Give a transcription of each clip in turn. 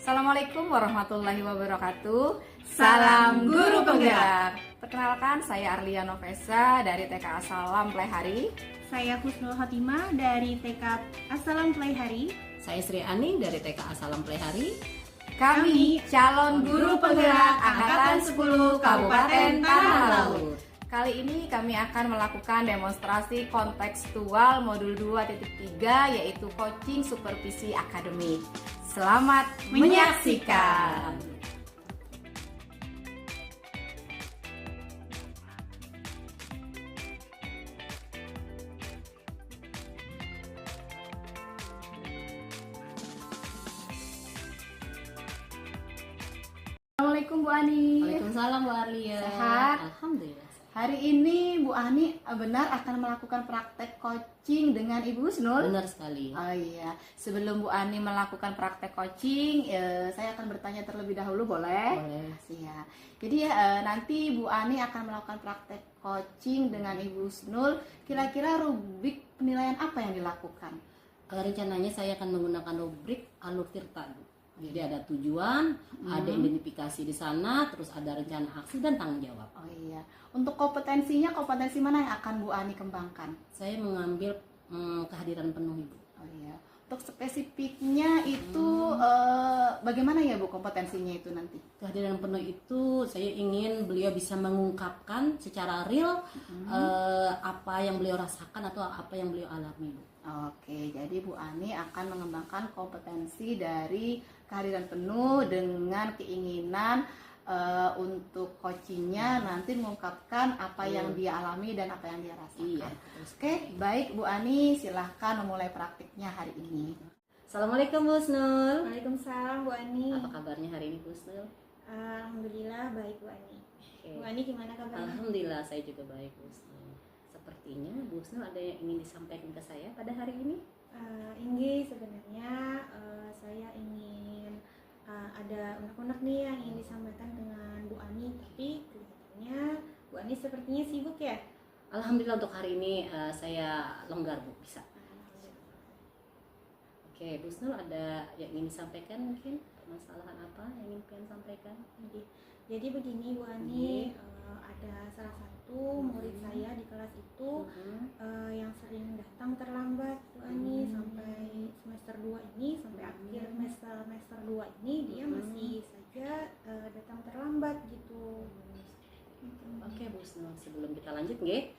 Assalamualaikum warahmatullahi wabarakatuh. Salam Guru Penggerak. Perkenalkan, saya Arlia Novesa dari TK Asalam Playhari. Saya Husnul Khotimah dari TK Asalam Playhari. Saya Sri Aning dari TK Asalam Playhari. Kami calon guru penggerak angkatan 10 Kabupaten Tanah Laut. Kali ini kami akan melakukan demonstrasi kontekstual modul 2.3 yaitu coaching supervisi akademik. Selamat menyaksikan. Assalamualaikum Bu Ani. Waalaikumsalam Bu Arlia. Sehat? Alhamdulillah. Hari ini Bu Ani benar akan melakukan praktek coaching dengan Ibu Husnul? Benar sekali. Oh iya, sebelum Bu Ani melakukan praktek coaching, saya akan bertanya terlebih dahulu, boleh? Boleh. Iya. Jadi nanti Bu Ani akan melakukan praktek coaching dengan Ibu Husnul. Kira-kira rubrik penilaian apa yang dilakukan? Rencananya saya akan menggunakan rubrik alur tirta. Jadi ada tujuan, ada identifikasi di sana, terus ada rencana aksi dan tanggung jawab. Oh iya. Untuk kompetensinya, kompetensi mana yang akan Bu Ani kembangkan? Saya mengambil kehadiran penuh Ibu. Oh iya. Untuk spesifiknya itu bagaimana ya Bu kompetensinya itu nanti? Kehadiran penuh itu saya ingin beliau bisa mengungkapkan secara real apa yang beliau rasakan atau apa yang beliau alami Bu. Oke, jadi Bu Ani akan mengembangkan kompetensi dari kehadiran penuh dengan keinginan untuk coachingnya nanti mengungkapkan apa yang dia alami dan apa yang dia rasakan. Iya. Oke, baik Bu Ani, silahkan memulai praktiknya hari ini. Assalamualaikum Bu Husnul. Waalaikumsalam Bu Ani. Apa kabarnya hari ini Bu Husnul? Alhamdulillah baik Bu Ani. Oke. Bu Ani gimana kabarnya? Alhamdulillah saya juga baik Bu Husnul. Sepertinya Bu Husnul ada yang ingin disampaikan ke saya pada hari ini? Ini sebenarnya saya ingin ada unek-unek nih yang ingin disampaikan dengan Bu Ani, tapi kelihatannya Bu Ani sepertinya sibuk ya? Alhamdulillah untuk hari ini saya longgar Bu, bisa. Oke, Bu Husnul ada yang ingin disampaikan mungkin? Permasalahan apa yang ingin kalian sampaikan? Jadi begini Bu Ani, ada salah satu murid saya di kelas itu yang sering datang terlambat Bu Ani, sampai semester 2 ini, sampai akhir semester 2 ini dia masih saja datang terlambat gitu. Oke Bu Husnul, sebelum kita lanjut nggih,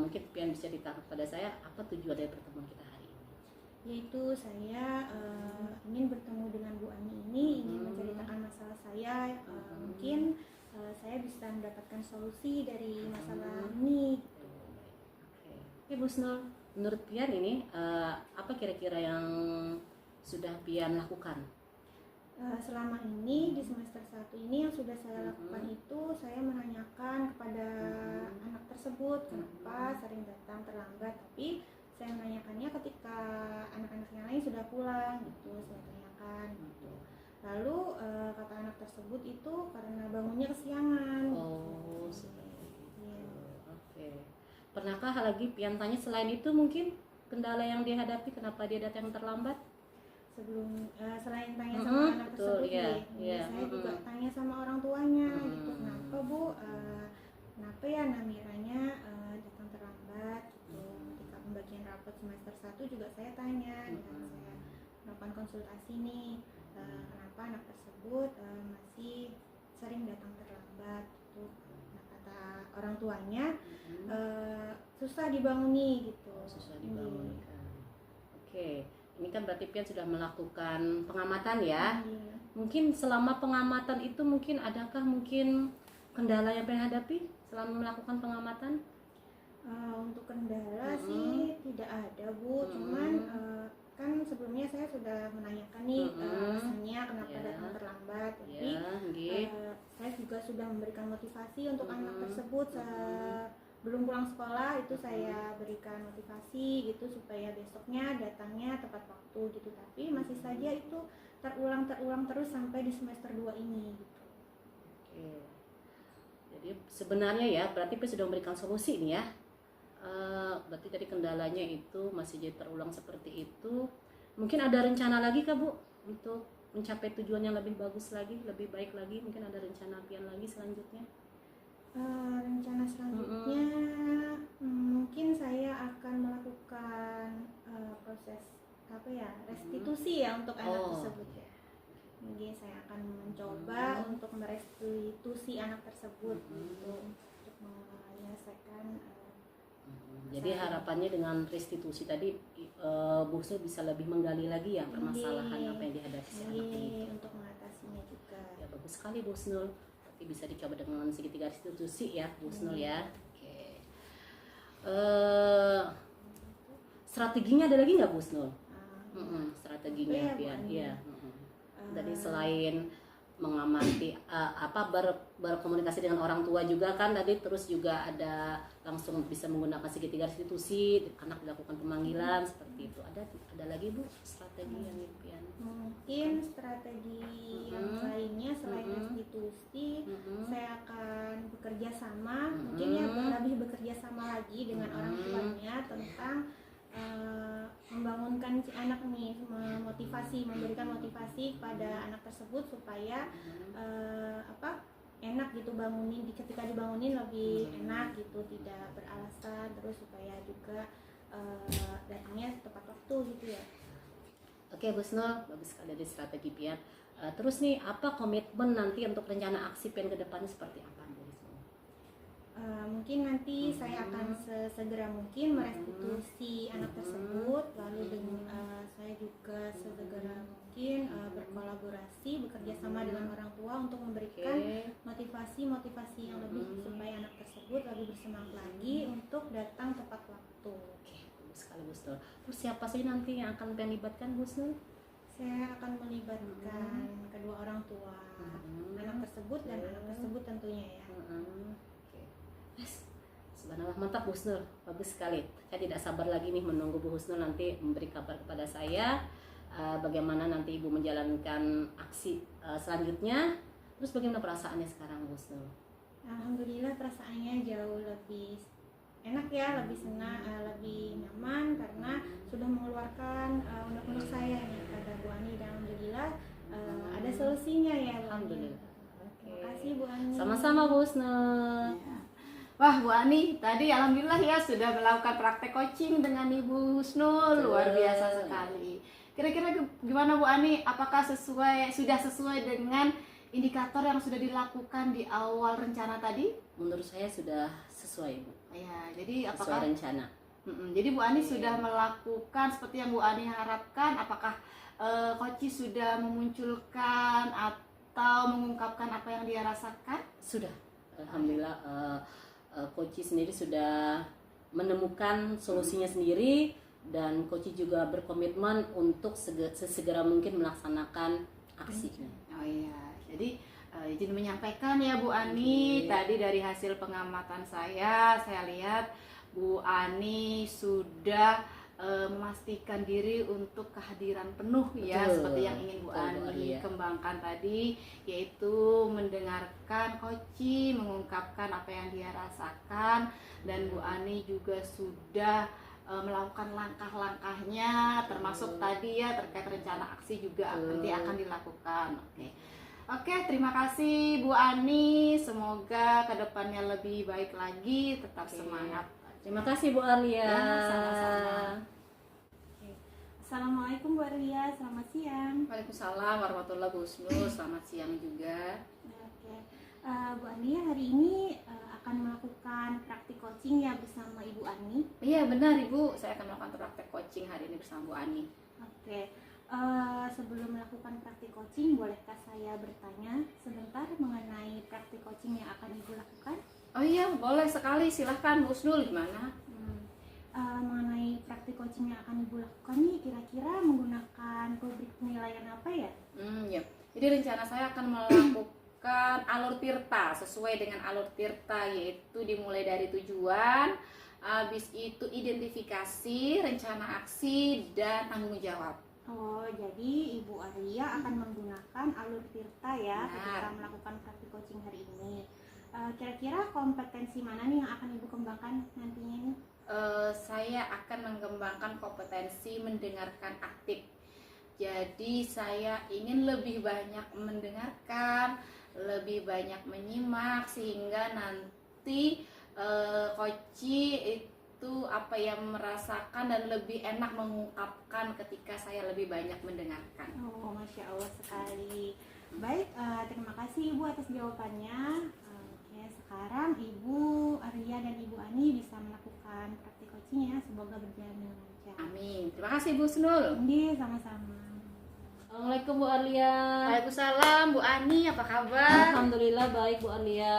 mungkin kalian bisa ditangkap pada saya apa tujuan dari pertemuan kita hari ini? Yaitu saya ingin bertemu dengan Bu Ani ini, ingin menceritakan masalah saya, mungkin saya bisa mendapatkan solusi dari masalah ini. Oke Bu Husnul, menurut Pian ini apa kira-kira yang sudah Pian lakukan? Selama ini di semester 1 ini yang sudah saya lakukan itu saya menanyakan kepada anak tersebut kenapa sering datang terlambat, tapi saya menanyakannya ketika anak-anak yang lain sudah pulang gitu, saya tanyakan gitu. Lalu kata anak tersebut itu karena bangunnya kesiangan. Oh, seperti itu. Oke. Pernahkah lagi Pian tanya selain itu mungkin kendala yang dihadapi kenapa dia datang terlambat? Sebelum selain tanya sama anak tersebut, iya. saya juga tanya sama orang tuanya gitu, kenapa Bu, kenapa ya Namiranya datang terlambat gitu. Ketika pembagian rapot semester 1 juga saya tanya dan saya melakukan konsultasi nih, kenapa anak tersebut masih sering datang terlambat gitu. Nah, kata orang tuanya susah dibanguni gitu. Susah dibangunkan. Oke. Ini kan berarti Pian sudah melakukan pengamatan ya. Mungkin selama pengamatan itu mungkin adakah mungkin kendala yang Pian hadapi selama melakukan pengamatan? Untuk kendala sih tidak ada Bu, cuman kan sebelumnya saya sudah menanyakan nih alasannya kenapa datang terlambat, tapi saya juga sudah memberikan motivasi untuk anak tersebut. Belum pulang sekolah itu saya berikan motivasi gitu supaya besoknya datangnya tepat waktu gitu, tapi masih saja itu terulang terus sampai di semester 2 ini gitu. Oke. Jadi sebenarnya ya berarti Pian sudah memberikan solusi nih ya. Berarti tadi kendalanya itu masih jadi terulang seperti itu. Mungkin ada rencana lagi kah Bu untuk mencapai tujuan yang lebih bagus lagi, lebih baik lagi? Mungkin ada rencana Pian lagi selanjutnya? Rencana selanjutnya mungkin saya akan melakukan proses apa ya, restitusi ya untuk anak tersebut ya. Mungkin saya akan mencoba untuk merestitusi anak tersebut gitu, untuk menyelesaikan. Jadi harapannya dengan restitusi tadi Bu Husnul bisa lebih menggali lagi ya permasalahan apa yang dihadapi si anak ini. Untuk mengatasinya juga. Ya bagus sekali Bu Husnul. Berarti bisa dicoba dengan segitiga restitusi ya Bu Husnul ya. Oke. Strateginya ada lagi nggak Bu Husnul? Strateginya biar ya. Jadi selain mengamati berkomunikasi dengan orang tua juga kan tadi, terus juga ada langsung bisa menggunakan segitiga restitusi, anak dilakukan pemanggilan seperti itu. Ada lagi Bu strategi yang impian? Mungkin strategi yang lainnya selain restitusi, saya akan bekerja sama, mungkin ya lebih bekerja sama lagi dengan orang tuanya tentang membangunkan si anak nih, memberikan motivasi kepada anak tersebut supaya enak gitu ketika dibangunin lebih enak gitu, tidak beralasan, terus supaya juga datangnya tepat waktu gitu ya. Oke Bu Husnul, bagus sekali dari strategi Pian. Terus nih, apa komitmen nanti untuk rencana aksi Pian ke depannya seperti apa Bu Husnul? Mungkin nanti saya akan sesegera mungkin merestitusi anak tersebut, lalu saya juga sesegera mungkin berkolaborasi, bekerja sama dengan orang tua untuk memberikan motivasi yang lebih supaya anak tersebut lebih bersemangat lagi untuk datang tepat waktu. Bagus sekali Bu Husnul. Terus siapa sih nanti yang akan Pian libatkan Bu Husnul? Saya akan melibatkan kedua orang tua anak tersebut dan anak tersebut tentunya ya. Subhanallah, mantap Bu Husnul, bagus sekali. Saya tidak sabar lagi nih menunggu Bu Husnul nanti memberi kabar kepada saya bagaimana nanti Ibu menjalankan aksi selanjutnya. Terus bagaimana perasaannya sekarang Bu Husnul? Alhamdulillah perasaannya jauh lebih enak ya, lebih senang, lebih nyaman karena sudah mengeluarkan unek-unek saya nih kata Bu Ani, dan alhamdulillah ada solusinya ya Bu Ani. Alhamdulillah. Terima kasih Bu Ani. Sama-sama Bu Husnul. Ya. Wah Bu Ani, tadi alhamdulillah ya sudah melakukan praktek coaching dengan Ibu Husnul, luar biasa sekali. Kira-kira gimana Bu Ani? Apakah sudah sesuai dengan indikator yang sudah dilakukan di awal rencana tadi? Menurut saya sudah sesuai Bu. Ya, jadi Sesuai apakah rencana. Jadi Bu Ani sudah melakukan seperti yang Bu Ani harapkan? Apakah coach sudah memunculkan atau mengungkapkan apa yang dia rasakan? Sudah. Alhamdulillah coach sendiri sudah menemukan solusinya sendiri, dan coach juga berkomitmen untuk sesegera mungkin melaksanakan aksinya. Oh iya, jadi izin menyampaikan ya Bu Ani, tadi dari hasil pengamatan saya lihat Bu Ani sudah memastikan diri untuk kehadiran penuh ya. Betul. Seperti yang ingin Bu Ani kembangkan tadi, yaitu mendengarkan coach, mengungkapkan apa yang dia rasakan, dan Bu Ani juga sudah melakukan langkah-langkahnya, termasuk tadi ya terkait rencana aksi juga nanti akan dilakukan. Oke, terima kasih Bu Ani, semoga kedepannya lebih baik lagi, tetap semangat. Terima kasih Bu Arlia. Ya, sama-sama. Assalamualaikum Bu Arlia, selamat siang. Waalaikumsalam warahmatullahi wabarakatuh, selamat siang juga. Bu Arlia hari ini akan melakukan praktik coaching ya bersama Ibu Ani. Iya benar Ibu, saya akan melakukan praktik coaching hari ini bersama Bu Ani. Sebelum melakukan praktik coaching, bolehkah saya bertanya sebentar mengenai praktik coaching yang akan Ibu lakukan? Oh iya, boleh sekali, silahkan Bu Husnul, gimana? Mengenai praktik coaching yang akan Ibu lakukan nih, kira-kira menggunakan rubrik penilaian apa ya? Ya. Jadi rencana saya akan melakukan alur tirta, sesuai dengan alur tirta, yaitu dimulai dari tujuan, habis itu identifikasi, rencana aksi, dan tanggung jawab. Oh, jadi Ibu Arlia akan menggunakan alur tirta ya ketika melakukan praktik coaching hari ini. Kira-kira kompetensi mana nih yang akan Ibu kembangkan nantinya ini? Saya akan mengembangkan kompetensi mendengarkan aktif. Jadi saya ingin lebih banyak mendengarkan, lebih banyak menyimak sehingga nanti Koci itu apa yang merasakan dan lebih enak mengungkapkan ketika saya lebih banyak mendengarkan. Oh, Masya Allah sekali. Baik, terima kasih Ibu atas jawabannya. Oke, sekarang Ibu Arya dan Ibu Ani bisa melakukan praktik coaching ya. Semoga berjalan dengan lancar. Amin. Terima kasih Bu Snul. Ini sama-sama. Assalamualaikum Bu Arlia. Waalaikumsalam Bu Ani, apa kabar? Alhamdulillah baik Bu Arlia.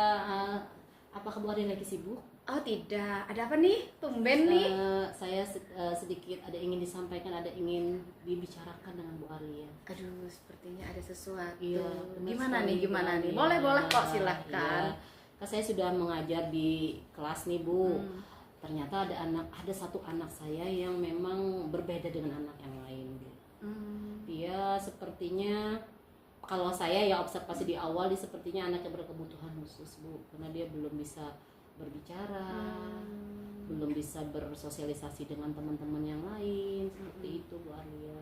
Apakah Bu Arlia lagi sibuk? Oh tidak, ada apa nih? Tumben nih. Saya sedikit ada ingin disampaikan, ada ingin dibicarakan dengan Bu Arlia. Aduh, sepertinya ada sesuatu. Iya, benar Gimana sekali, nih, Bu gimana nih? Arlia. Boleh kok, silahkan. Iya. Kan saya sudah mengajar di kelas nih Bu. Hmm. Ternyata ada satu anak saya yang memang berbeda dengan anak yang lain. Dia sepertinya, kalau saya ya observasi di awal, dia sepertinya anak yang berkebutuhan khusus Bu, karena dia belum bisa berbicara, belum bisa bersosialisasi dengan teman-teman yang lain, seperti itu Bu Arlia.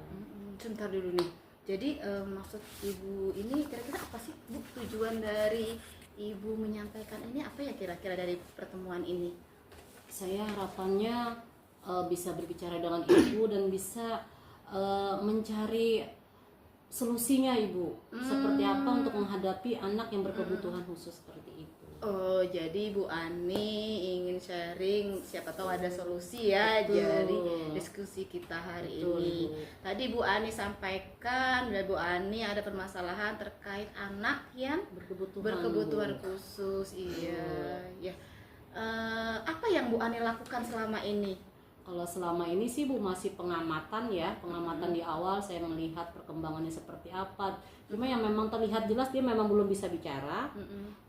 Sebentar dulu nih. Jadi maksud Ibu ini kira-kira apa sih Bu, tujuan dari Ibu menyampaikan ini apa ya kira-kira dari pertemuan ini? Saya harapannya bisa berbicara dengan Ibu dan bisa mencari solusinya Ibu, seperti apa untuk menghadapi anak yang berkebutuhan khusus seperti itu. Oh, jadi Bu Ani ingin sharing, siapa tahu ada solusi ya. Betul. Jadi diskusi kita hari Betul, ini. Ibu. Tadi Bu Ani sampaikan dari Bu Ani ada permasalahan terkait anak yang berkebutuhan Bu. khusus. Iya, ya. Apa yang Bu Ani lakukan selama ini? Kalau selama ini sih Bu masih pengamatan ya, pengamatan di awal saya melihat perkembangannya seperti apa. Cuma yang memang terlihat jelas dia memang belum bisa bicara,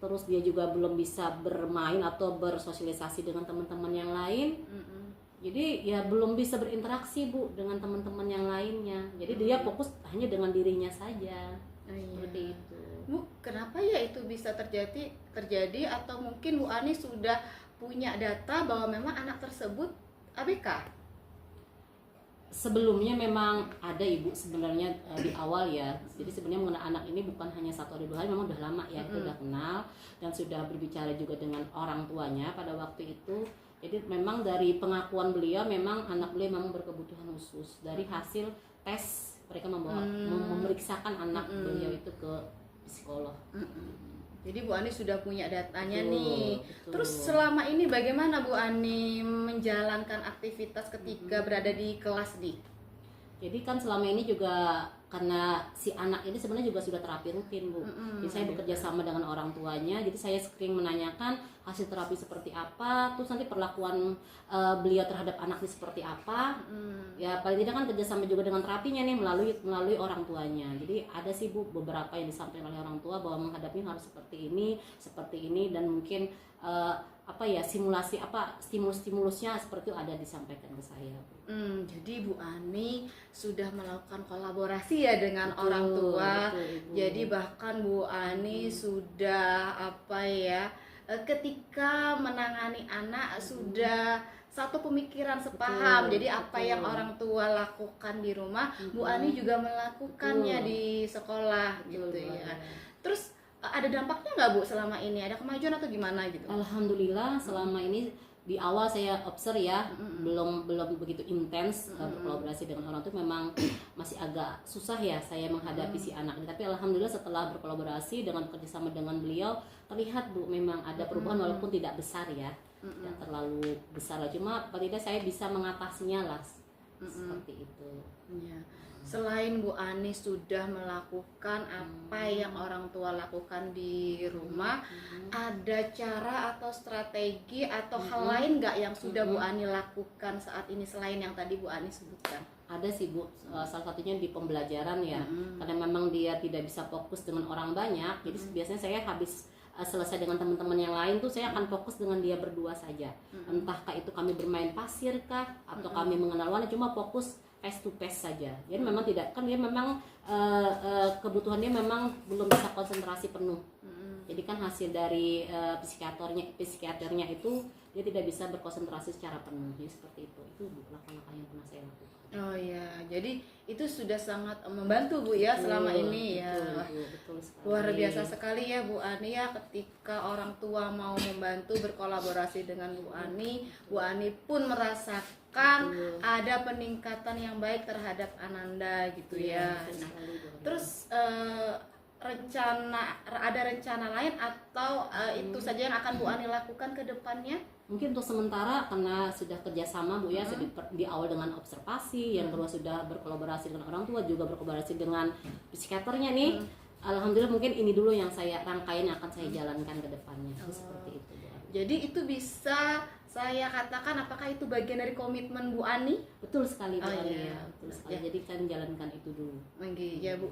terus dia juga belum bisa bermain atau bersosialisasi dengan teman-teman yang lain. Jadi ya belum bisa berinteraksi Bu dengan teman-teman yang lainnya. Jadi dia fokus hanya dengan dirinya saja. Seperti itu. Bu, kenapa ya itu bisa terjadi atau mungkin Bu Ani sudah punya data bahwa memang anak tersebut ABK? Sebelumnya memang ada Ibu sebenarnya di awal ya. Jadi sebenarnya mengenai anak ini bukan hanya satu atau dua hari, memang udah lama ya, kita udah kenal dan sudah berbicara juga dengan orang tuanya pada waktu itu. Jadi memang dari pengakuan beliau memang anak beliau memang berkebutuhan khusus. Dari hasil tes mereka memeriksakan anak beliau itu ke psikolog. Jadi Bu Ani sudah punya datanya Betul, nih. betul. Terus selama ini bagaimana Bu Ani menjalankan aktivitas ketika berada di kelas di? Jadi kan selama ini juga karena si anak ini sebenarnya juga sudah terapi rutin Bu. Jadi saya bekerja sama dengan orang tuanya. Jadi saya sering menanyakan hasil terapi seperti apa, terus nanti perlakuan beliau terhadap anak ini seperti apa. Ya paling tidak kan kerjasama juga dengan terapinya nih melalui orang tuanya. Jadi ada sih Bu beberapa yang disampaikan oleh orang tua bahwa menghadapinya harus seperti ini dan mungkin simulasi stimulus-stimulusnya seperti itu ada disampaikan ke saya. Jadi Bu Ani sudah melakukan kolaborasi ya dengan Betul, orang tua. betul, Ibu. Jadi bahkan Bu Ani sudah ketika menangani anak sudah satu pemikiran sepaham. Jadi apa betul. yang orang tua lakukan di rumah, Bu Ani juga melakukannya Betul. di sekolah gitu Betul, ya. Bu. Terus ada dampaknya nggak Bu selama ini? Ada kemajuan atau gimana gitu? Alhamdulillah selama ini di awal saya observe ya belum begitu intens berkolaborasi dengan orang tua, memang masih agak susah ya saya menghadapi si anak ini. Tapi alhamdulillah setelah berkolaborasi dengan kerjasama dengan beliau terlihat Bu memang ada perubahan walaupun tidak besar ya, tidak terlalu besar lah. Cuma paling tidak saya bisa mengatasinya lah seperti itu. Ya. Selain Bu Ani sudah melakukan apa yang orang tua lakukan di rumah, ada cara atau strategi atau hal lain nggak yang sudah Bu Ani lakukan saat ini selain yang tadi Bu Ani sebutkan? Ada sih Bu, salah satunya di pembelajaran ya, karena memang dia tidak bisa fokus dengan orang banyak. Jadi biasanya saya habis selesai dengan teman-teman yang lain tuh saya akan fokus dengan dia berdua saja. Entahkah itu kami bermain pasir kah atau kami mengenal warna, cuma fokus face to face saja. Jadi memang tidak, kan dia memang kebutuhannya memang belum bisa konsentrasi penuh. Jadi kan hasil dari psikiaternya itu dia tidak bisa berkonsentrasi secara penuh. Jadi seperti itu. Itu Bu, langkah-langkah yang pernah saya lakukan. Oh ya, jadi itu sudah sangat membantu Bu ya selama ini ya. Betul sekali. Luar biasa sekali ya Bu Ani ya, ketika orang tua mau membantu berkolaborasi dengan Bu Ani pun merasakan ada peningkatan yang baik terhadap Ananda gitu ya. Betul Nah, sekali, Bu. terus ada rencana lain atau itu saja yang akan Bu Ani lakukan ke depannya? Mungkin untuk sementara karena sudah kerjasama Bu ya, di awal dengan observasi, yang kedua sudah berkolaborasi dengan orang tua, juga berkolaborasi dengan psikiaternya nih. Alhamdulillah mungkin ini dulu yang saya rangkaian yang akan saya jalankan ke depannya. Seperti itu Bu. Jadi itu bisa saya katakan apakah itu bagian dari komitmen Bu Ani? Betul sekali Bu Ani iya. ya. Betul sekali. Ya. Jadi kan jalankan itu dulu. Ya Bu,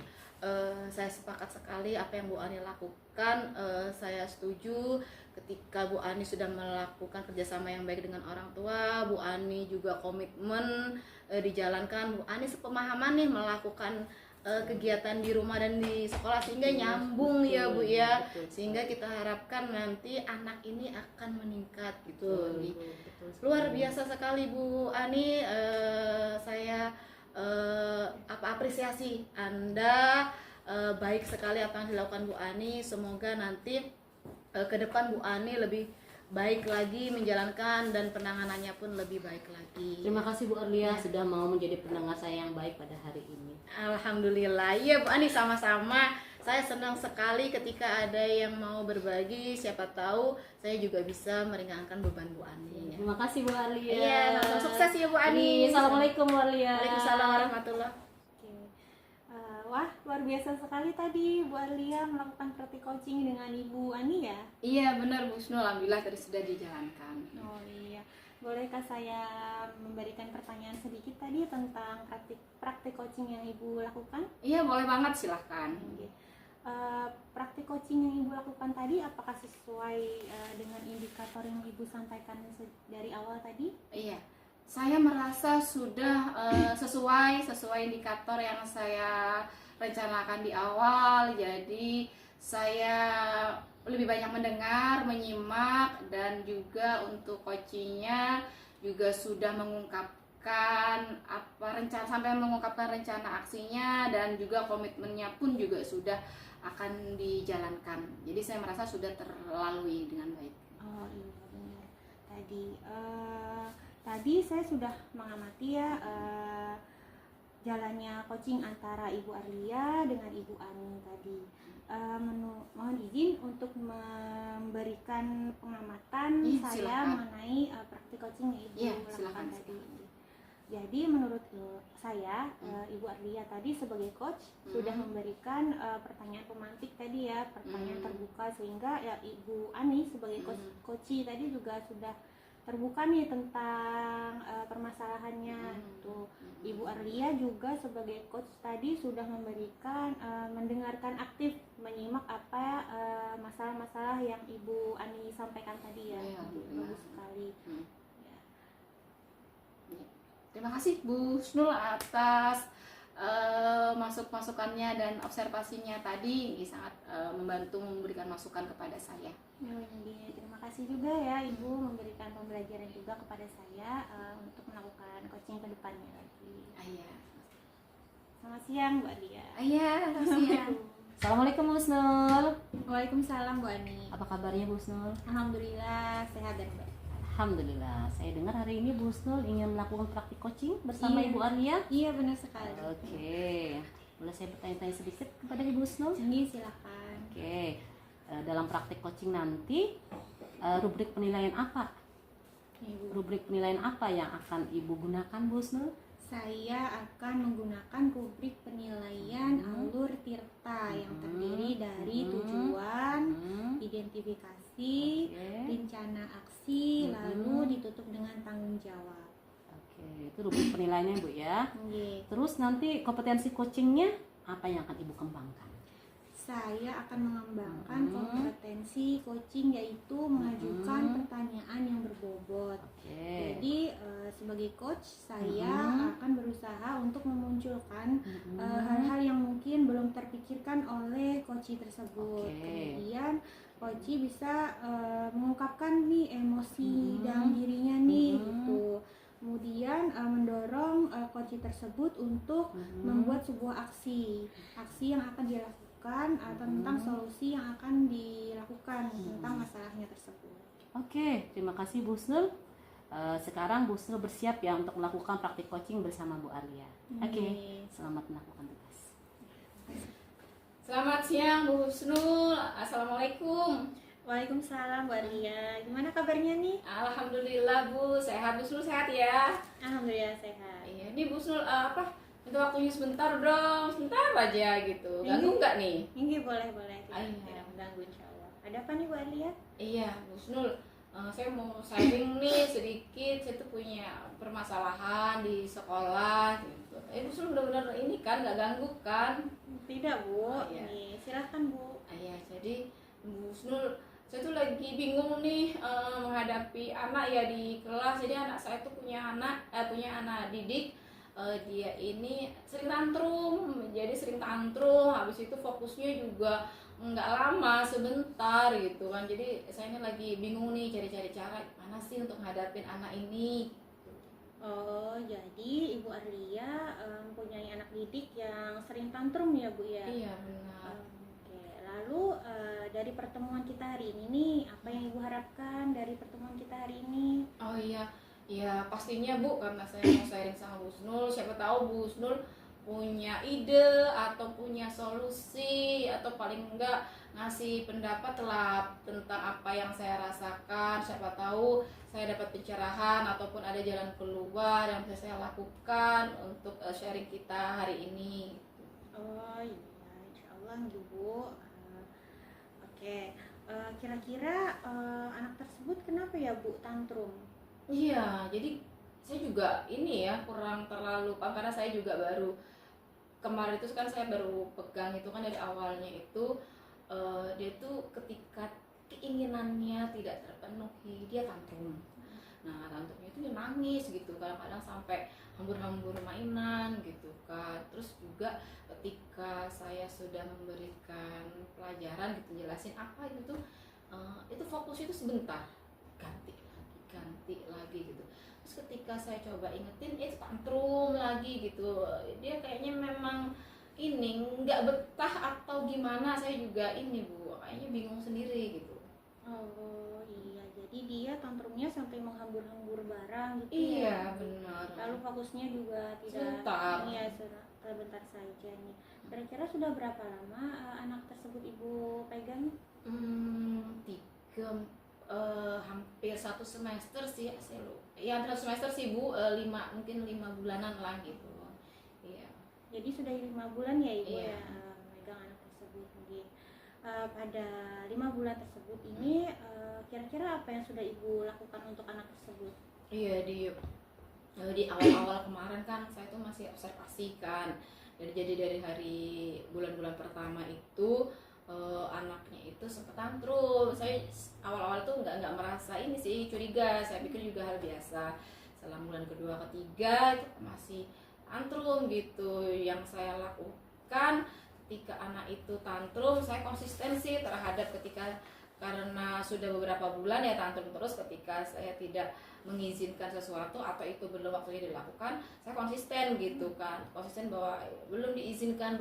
saya sepakat sekali apa yang Bu Ani lakukan. Saya setuju ketika Bu Ani sudah melakukan kerjasama yang baik dengan orang tua. Bu Ani juga komitmen dijalankan. Bu Ani sepemahaman nih melakukan kegiatan di rumah dan di sekolah sehingga nyambung ya Bu ya, sehingga kita harapkan nanti anak ini akan meningkat gitu. Luar biasa sekali Bu Ani, saya apresiasi Anda, baik sekali apa yang dilakukan Bu Ani. Semoga nanti ke depan Bu Ani lebih baik lagi menjalankan dan penanganannya pun lebih baik lagi. Terima kasih Bu Arlia sudah mau menjadi pendengar saya yang baik pada hari ini. Alhamdulillah. Iya Bu Ani, sama-sama. Saya senang sekali ketika ada yang mau berbagi. Siapa tahu saya juga bisa meringankan beban Bu Ani. Terima kasih Bu Arlia. Iya, sukses ya Bu Ani. Assalamualaikum Bu Arlia. Waalaikumsalam warahmatullahi. Wah, luar biasa sekali tadi Bu Arlia melakukan praktik coaching dengan Ibu Ani ya. Iya benar Bu Husnul, alhamdulillah tadi sudah dijalankan. Oh iya, bolehkah saya memberikan pertanyaan sedikit tadi tentang praktik coaching yang Ibu lakukan? Iya boleh banget, silahkan. Praktik coaching yang Ibu lakukan tadi apakah sesuai dengan indikator yang Ibu sampaikan dari awal tadi? Iya, saya merasa sudah sesuai indikator yang saya rencanakan di awal. Jadi saya lebih banyak mendengar, menyimak, dan juga untuk coachingnya juga sudah mengungkapkan mengungkapkan rencana aksinya, dan juga komitmennya pun juga sudah akan dijalankan. Jadi saya merasa sudah terlalui dengan baik. Oh iya benar. Tadi saya sudah mengamati ya jalannya coaching antara Ibu Arlia dengan Ibu Ani tadi. Mohon izin untuk memberikan pengamatan saya silakan. mengenai praktik coaching yang Ibu lakukan silakan. tadi. Jadi menurut saya Ibu Arlia tadi sebagai coach sudah memberikan pertanyaan pemantik tadi ya, pertanyaan terbuka, sehingga ya Ibu Ani sebagai coach tadi juga sudah terbuka nih tentang permasalahannya. Tuh, Ibu Arlia juga sebagai coach tadi sudah memberikan mendengarkan aktif, menyimak apa masalah-masalah yang Ibu Ani sampaikan tadi ya. Bagus sekali. Ya. Terima kasih Bu Husnul atas masukannya dan observasinya tadi. Ini sangat membantu memberikan masukan kepada saya. Terima kasih juga ya Ibu memberikan pembelajaran juga kepada saya untuk melakukan coaching ke depannya lagi. Iya. Selamat siang Bu Alia. Iya, siang. Assalamualaikum Bu Husnul. Waalaikumsalam Bu Ani. Apa kabarnya Bu Husnul? Alhamdulillah sehat dan baik. Alhamdulillah. Saya dengar hari ini Bu Husnul ingin melakukan praktik coaching bersama Ibu Arlia. Iya benar sekali. Oke. Boleh saya bertanya-tanya sedikit kepada Ibu Husnul? Ini silakan. Oke. Dalam praktik coaching nanti rubrik penilaian apa? Rubrik penilaian apa yang akan Ibu gunakan Bu Husnul? Saya akan menggunakan rubrik penilaian alur tirta yang terdiri dari tujuan, identifikasi, rencana aksi, lalu ditutup dengan tanggung jawab. Oke, itu rubrik penilaiannya Bu ya. Oke. Terus nanti kompetensi coachingnya apa yang akan Ibu kembangkan? saya akan mengembangkan kompetensi coaching, yaitu mengajukan pertanyaan yang berbobot. Jadi sebagai coach saya akan berusaha untuk memunculkan hal-hal yang mungkin belum terpikirkan oleh coach tersebut. Kemudian coach bisa mengungkapkan nih emosi dalam dirinya nih gitu. Kemudian mendorong coach tersebut untuk membuat sebuah aksi yang akan dilakukan tentang solusi yang akan dilakukan tentang masalahnya tersebut. Oke, terima kasih Bu Husnul. Sekarang Bu Husnul bersiap ya untuk melakukan praktik coaching bersama Bu Arlia. Oke, selamat melakukan tugas. Selamat siang Bu Husnul. Assalamualaikum. Waalaikumsalam Bu Arlia. Gimana kabarnya nih? Alhamdulillah Bu, sehat. Bu Husnul sehat ya? Alhamdulillah sehat. Iya, nih Bu Husnul minta waktunya sebentar dong, sebentar aja gitu. Ganggu nggak nih? Ini boleh. Iya. Tidak mengganggu insya Allah. Ada apa nih Bu Arlia? Iya, Bu Husnul. Saya mau sharing nih sedikit. Saya tuh punya permasalahan di sekolah gitu. Bu Husnul benar-benar ini kan nggak ganggu kan? Tidak Bu. Oh, iya. Nih, silahkan Bu. Iya, jadi Bu Husnul, saya tuh lagi bingung nih menghadapi anak ya di kelas. Jadi anak saya tuh punya anak didik. Dia ini sering tantrum, habis itu fokusnya juga nggak lama, sebentar gitu kan. Jadi saya ini lagi bingung nih cari-cari cara mana sih untuk menghadapi anak ini. Oh, jadi Ibu Arlia mempunyai anak didik yang sering tantrum ya Bu ya? Iya benar. Oke, lalu dari pertemuan kita hari ini nih, apa yang Ibu harapkan dari pertemuan kita hari ini? Oh iya, ya pastinya Bu, karena saya mau sharing sama Bu Husnul, siapa tahu Bu Husnul punya ide atau punya solusi atau paling enggak ngasih pendapat lah tentang apa yang saya rasakan. Siapa tahu saya dapat pencerahan ataupun ada jalan keluar yang bisa saya lakukan untuk sharing kita hari ini. Oh iya, insya Allah Bu. Oke, kira-kira anak tersebut kenapa ya Bu tantrum? Iya, jadi saya juga ini ya kurang terlalu paham karena saya juga baru kemarin itu kan saya baru pegang itu kan dari awalnya itu dia tuh ketika keinginannya tidak terpenuhi dia tantrum. Nah tantrumnya itu dia nangis gitu, kadang-kadang sampai hambur-hambur mainan gitu kan. Terus juga ketika saya sudah memberikan pelajaran gitu jelasin apa itu fokusnya itu sebentar ganti lagi gitu. Terus ketika saya coba ingetin itu tantrum lagi gitu. Dia kayaknya memang ini nggak betah atau gimana, saya juga ini Bu kayaknya bingung sendiri gitu. Oh iya, jadi dia tantrumnya sampai menghambur-hambur barang gitu Iya ya? benar. Lalu fokusnya juga tidak Sebentar. Iya, sebentar saja nih. Kira-kira sudah berapa lama anak tersebut Ibu pegang? Hampir 1 semester sih ya, 1 semester sih Bu, mungkin 5 bulanan lah gitu. Iya. Jadi sudah 5 bulan ya Ibu Iya. ya memegang anak tersebut. Jadi pada 5 bulan tersebut ini kira-kira apa yang sudah Ibu lakukan untuk anak tersebut? Iya, di awal-awal kemarin kan saya tuh masih observasi kan. Jadi dari bulan-bulan pertama itu anaknya itu sempat tantrum. Saya awal-awal tuh nggak merasa ini sih curiga, saya pikir juga hal biasa. Setelah bulan kedua ketiga itu masih tantrum gitu. Yang saya lakukan ketika anak itu tantrum, saya konsistensi terhadap karena sudah beberapa bulan ya tantrum terus, ketika saya tidak mengizinkan sesuatu atau itu belum waktunya dilakukan, saya konsisten gitu kan, konsisten bahwa belum diizinkan,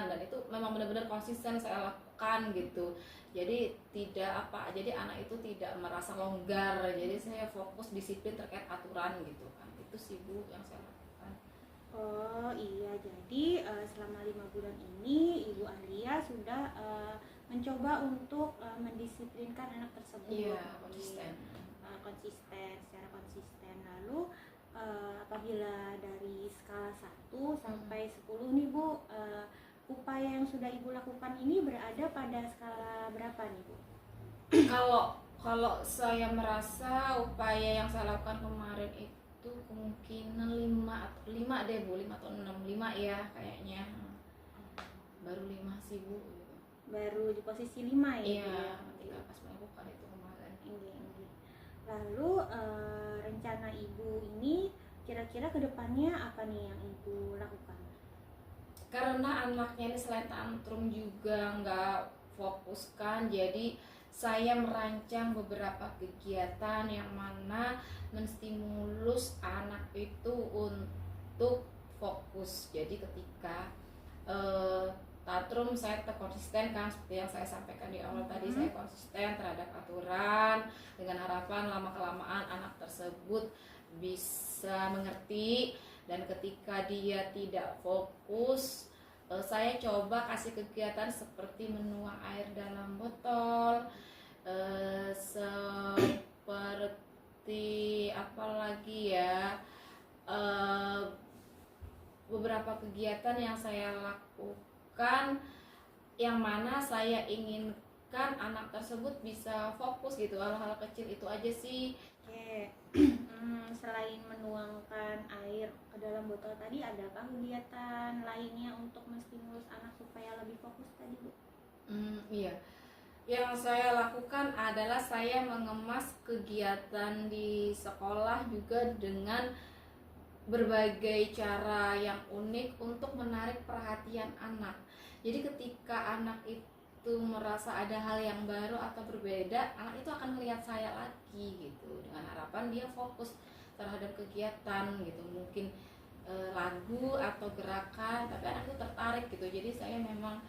dan itu memang benar-benar konsisten saya lakukan gitu. Jadi jadi anak itu tidak merasa longgar, jadi saya fokus disiplin terkait aturan gitu kan. Itu sih Bu yang saya lakukan. Oh iya, jadi selama 5 bulan ini Ibu Arlia sudah mencoba untuk mendisiplinkan anak tersebut. Iya, konsisten. Secara konsisten. Lalu apabila dari skala 1 sampai 10 nih Bu, upaya yang sudah Ibu lakukan ini berada pada skala berapa nih Bu? Kalau saya merasa upaya yang saya lakukan kemarin itu kemungkinan 5 deh Bu, 5 atau 6, 5 ya kayaknya. Baru 5 sih Bu gitu. Baru di posisi 5 ya? Iya, Bu, ya? ketika pas melakukan itu kemarin. Inggih. Lalu rencana ibu ini kira-kira kedepannya apa nih yang ibu lakukan? Karena anaknya ini selain tantrum juga nggak fokus kan, jadi saya merancang beberapa kegiatan yang mana menstimulus anak itu untuk fokus. Jadi ketika tantrum saya tetap konsisten kan, seperti yang saya sampaikan di awal tadi, saya konsisten terhadap aturan dengan harapan lama kelamaan anak tersebut bisa mengerti. Dan ketika dia tidak fokus, saya coba kasih kegiatan seperti menuang air dalam botol, seperti apa lagi ya, beberapa kegiatan yang saya lakukan yang mana saya inginkan anak tersebut bisa fokus gitu. Hal-hal kecil itu aja sih. Oke. Selain menuangkan air ke dalam botol tadi, adakah kegiatan lainnya untuk menstimulus anak supaya lebih fokus tadi, Bu? Iya. Yang saya lakukan adalah saya mengemas kegiatan di sekolah juga dengan berbagai cara yang unik untuk menarik perhatian anak. Jadi ketika anak itu merasa ada hal yang baru atau berbeda, anak itu akan melihat saya lagi gitu, dengan harapan dia fokus terhadap kegiatan gitu, mungkin lagu atau gerakan, tapi anak itu tertarik gitu. Jadi saya memang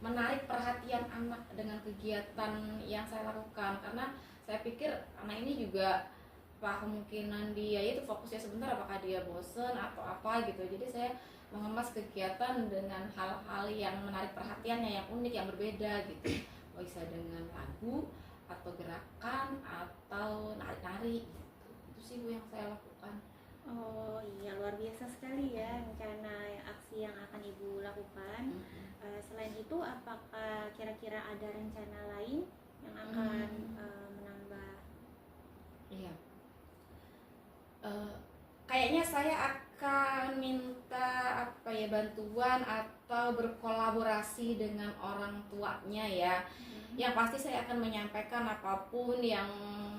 menarik perhatian anak dengan kegiatan yang saya lakukan, karena saya pikir anak ini juga kemungkinan dia itu fokusnya sebentar, apakah dia bosen atau apa gitu. Jadi saya mengemas kegiatan dengan hal-hal yang menarik perhatiannya, yang unik, yang berbeda gitu. Bisa dengan lagu atau gerakan atau nari-nari gitu. Itu sih Bu yang saya lakukan. Oh iya, luar biasa sekali ya rencana aksi yang akan ibu lakukan. Selain itu, apakah kira-kira ada rencana lain yang akan menambah? Iya. Kayaknya saya akan minta bantuan atau berkolaborasi dengan orang tuanya ya. Yang pasti saya akan menyampaikan apapun yang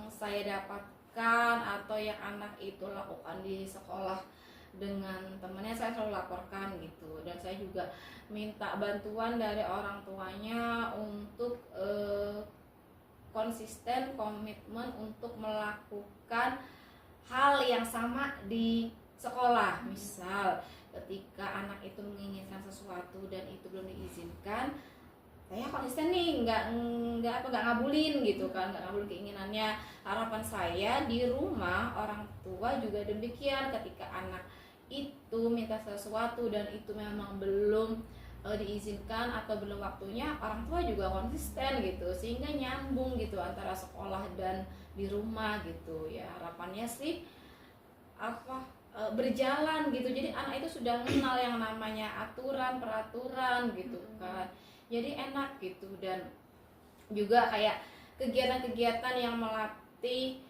saya dapatkan atau yang anak itu lakukan di sekolah dengan temannya, saya selalu laporkan gitu. Dan saya juga minta bantuan dari orang tuanya untuk konsisten, komitmen untuk melakukan hal yang sama di sekolah. Misal ketika anak itu menginginkan sesuatu dan itu belum diizinkan, saya konsisten nih, nggak ngabulin gitu kan, nggak ngabulin keinginannya. Harapan saya di rumah orang tua juga demikian, ketika anak itu minta sesuatu dan itu memang belum diizinkan atau belum waktunya, orang tua juga konsisten gitu, sehingga nyambung gitu antara sekolah dan di rumah gitu ya. Harapannya sih berjalan gitu, jadi anak itu sudah mengenal yang namanya aturan peraturan gitu kan, jadi enak gitu. Dan juga kayak kegiatan-kegiatan yang melatih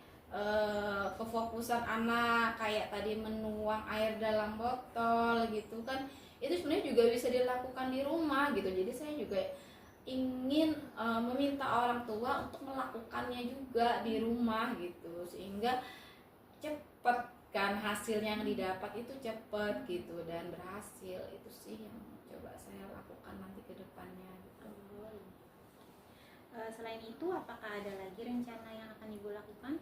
kefokusan anak, kayak tadi menuang air dalam botol gitu kan, itu sebenarnya juga bisa dilakukan di rumah gitu. Jadi saya juga ingin meminta orang tua untuk melakukannya juga di rumah gitu, sehingga cepat kan hasilnya yang didapat itu cepat gitu dan berhasil. Itu sih yang coba saya lakukan nanti ke depannya gitu. Selain itu, apakah ada lagi rencana yang akan ibu lakukan?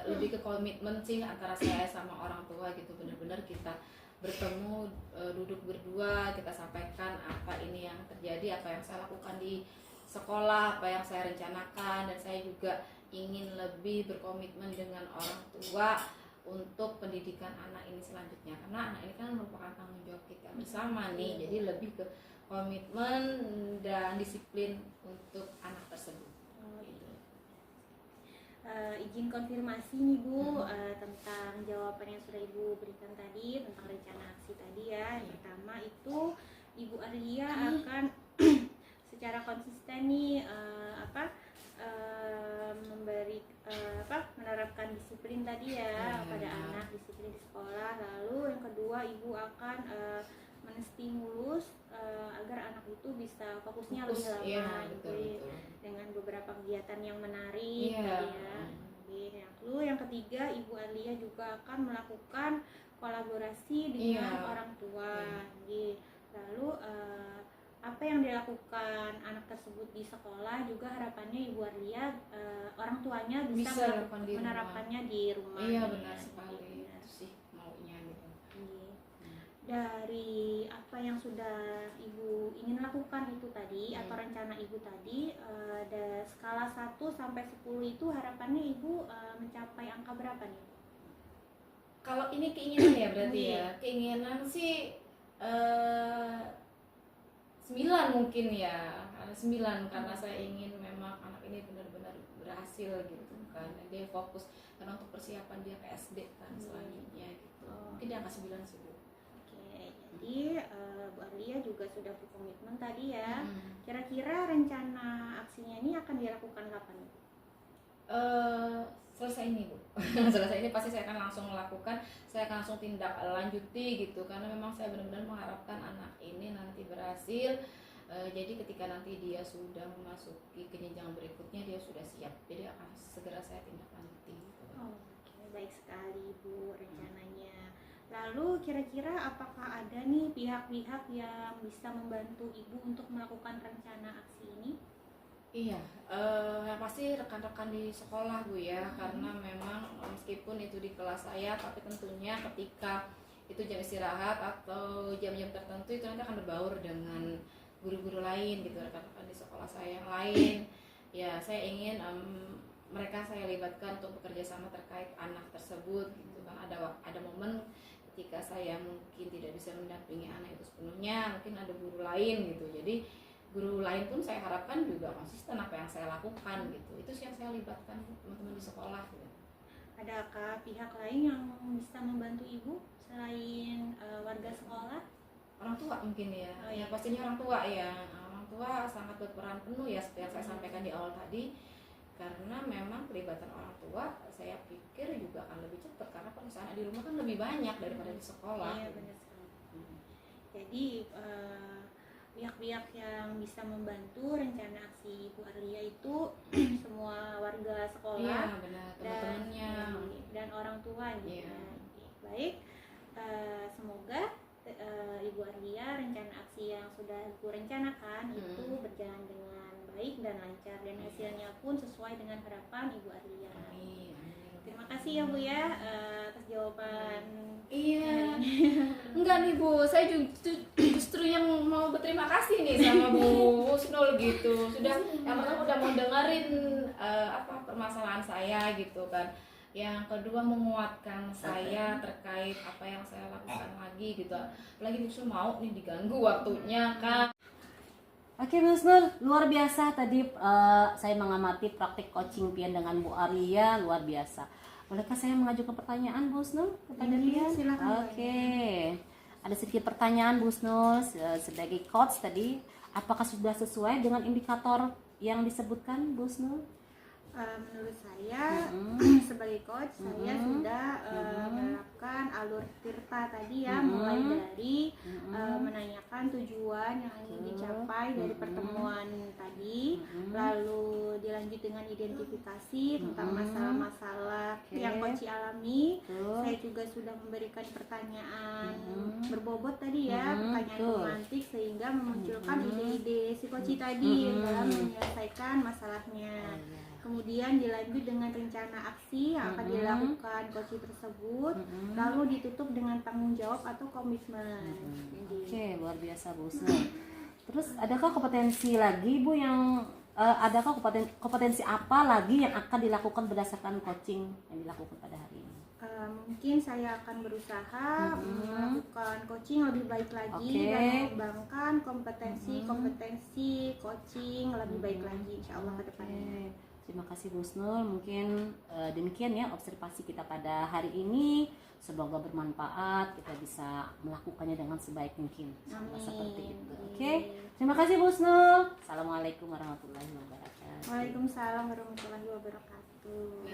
Lebih ke komitmen sih antara saya sama orang tua gitu, benar-benar kita bertemu, duduk berdua, kita sampaikan apa ini yang terjadi, apa yang saya lakukan di sekolah, apa yang saya rencanakan. Dan saya juga ingin lebih berkomitmen dengan orang tua untuk pendidikan anak ini selanjutnya, karena anak ini kan merupakan tanggung jawab kita bersama nih. Jadi lebih ke komitmen dan disiplin untuk anak tersebut. Izin konfirmasi nih Bu, tentang jawaban yang sudah ibu berikan tadi tentang rencana aksi tadi ya. Yang pertama itu Ibu Arlia akan secara konsisten nih menerapkan disiplin tadi ya pada anak, disiplin di sekolah. Lalu yang kedua, ibu akan bisa fokusnya Fokus, lebih lama iya, gitu betul, ya. betul. Dengan beberapa kegiatan yang menarik Iya. tadi ya. Oke, lalu yang ketiga Ibu Alia juga akan melakukan kolaborasi dengan Iya. orang tua. Iya. Oke. Lalu apa yang dilakukan anak tersebut di sekolah juga harapannya Ibu Alia orang tuanya bisa, Bisa lakukan di rumah. menerapkannya di rumah. Iya, ya. benar sekali. Benar. Itu sih maunya gitu. Iya. Dari apa yang sudah Ibu ingin lakukan itu tadi atau rencana Ibu tadi, ada skala 1 sampai 10 itu harapannya Ibu mencapai angka berapa nih? Kalau ini keinginan ya berarti Iya. ya. Keinginan sih 9 mungkin ya. 9 karena saya ingin memang anak ini benar-benar berhasil gitu kan. Dan dia fokus karena untuk persiapan dia ke SD kan selanjutnya gitu. Mungkin dia angka 9 sih, Bu. Oke, jadi Bu Alia juga sudah berkomitmen tadi ya. Kira-kira rencana aksinya ini akan dilakukan kapan? Selesai ini, Bu. Selesai ini pasti saya akan langsung melakukan, saya akan langsung tindak lanjuti gitu karena memang saya benar-benar mengharapkan anak ini nanti berhasil. Jadi ketika nanti dia sudah memasuki ke jenjang berikutnya dia sudah siap, jadi akan segera saya tindak lanjuti gitu. Oke, baik sekali Bu rencananya. Lalu kira-kira apakah ada nih pihak-pihak yang bisa membantu Ibu untuk melakukan rencana aksi ini? Iya, yang pasti rekan-rekan di sekolah, Bu ya, karena memang meskipun itu di kelas saya, tapi tentunya ketika itu jam istirahat atau jam-jam tertentu itu nanti akan berbaur dengan guru-guru lain gitu, rekan-rekan di sekolah saya yang lain. Ya, saya ingin mereka saya libatkan untuk bekerja sama terkait anak tersebut gitu kan. Ada momen ketika saya mungkin tidak bisa mendampingi anak itu sepenuhnya, mungkin ada guru lain gitu. Jadi guru lain pun saya harapkan juga konsisten apa yang saya lakukan gitu. Itu sih yang saya libatkan teman-teman di sekolah gitu. Adakah pihak lain yang bisa membantu Ibu selain warga sekolah? Orang tua mungkin ya. Oh, Ya iya. pastinya orang tua ya. Orang tua sangat berperan penuh ya seperti yang saya sampaikan di awal tadi. Karena memang pelibatan orang tua saya pikir juga akan lebih cepat karena kalau misalnya di rumah kan lebih banyak daripada di sekolah. Iya, benar sekali. Jadi pihak-pihak yang bisa membantu rencana aksi Bu Arlia itu semua warga Iya sekolah benar, dan teman-temannya. dan orang tua gitu. Iya. Oke, baik, semoga Ibu Arlia rencana aksi yang sudah Ibu rencanakan itu berjalan dengan baik dan lancar dan hasilnya pun sesuai dengan harapan Ibu Arlia. Amin. Terima kasih ya Bu ya atas jawaban. Iya. Enggak nih Bu, saya justru yang mau berterima kasih nih sama Bu Husnul gitu. Sudah yang pertama udah mau dengerin permasalahan saya gitu kan. Yang kedua menguatkan saya terkait apa yang saya lakukan lagi gitu. Apalagi Bu Husnul mau nih diganggu waktunya kan. Oke Bu Husnul, luar biasa tadi saya mengamati praktik coaching Pian dengan Bu Arlia, luar biasa. Bolehkah saya mengajukan pertanyaan Bu Husnul kepada Iya, Pian? silakan. Oke, ada sedikit pertanyaan Bu Husnul sebagai coach tadi. Apakah sudah sesuai dengan indikator yang disebutkan Bu Husnul? Menurut saya sebagai coach saya sudah menerapkan alur Tirta tadi ya, mulai dari menanyakan tujuan yang ingin dicapai dari pertemuan tadi, lalu dilanjut dengan identifikasi tentang masalah-masalah yang coach alami. Saya juga sudah memberikan pertanyaan berbobot tadi ya, pertanyaan romantik sehingga memunculkan ide-ide si coach tadi dalam menyelesaikan masalahnya. Kemudian dilanjut dengan rencana aksi yang akan dilakukan coach tersebut, lalu ditutup dengan tanggung jawab atau komitmen. Oke, luar biasa Bu Husnul. Terus adakah kompetensi lagi Bu yang adakah kompetensi apa lagi yang akan dilakukan berdasarkan coaching yang dilakukan pada hari ini? Mungkin saya akan berusaha melakukan coaching lebih baik lagi dan mengembangkan kompetensi coaching lebih baik lagi insya Allah ke depannya. Terima kasih Bu Husnul. Mungkin demikian ya observasi kita pada hari ini. Semoga bermanfaat, kita bisa melakukannya dengan sebaik mungkin. Amin. Seperti itu. Oke. Terima kasih Bu Husnul. Assalamualaikum warahmatullahi wabarakatuh. Waalaikumsalam warahmatullahi wabarakatuh.